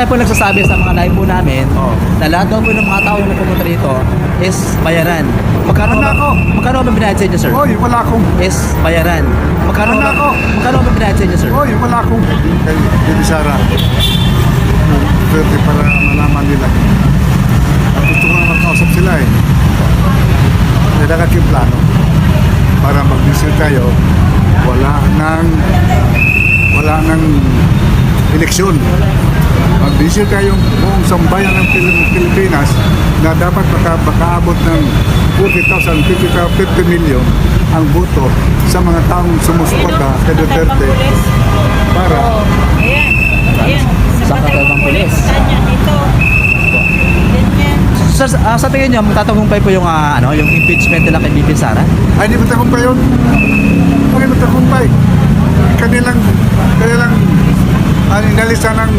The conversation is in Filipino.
Kaya po nagsasabi sa mga live po namin na lahat daw po ng mga tao na pumunta rito is bayaran. Magkano ba binayad sa inyo, sir? Oy, wala akong. Is bayaran. Magkano ba binayad sa inyo, sir? Oy, wala akong. Kay Bibi Sara. Pwede para malaman nila. At gusto ko na makausap sila eh. Kailangan yung plano. Para mag-visit tayo, wala nang eleksyon. Mag-visit tayo buong sambayan ng Pilipinas na dapat makaabot ng 40,000, 50 million ang boto sa mga taong sumusuporta kay Duterte para Ayan. Sa katalbang pulis. Ito. Ganyan. Sir, sa tingin niyo, magtatagumpay po yung yung impeachment nila kay Bibi Sara? ay hindi matagumpay yun. Ay matagumpay. Kanilang inalisa ng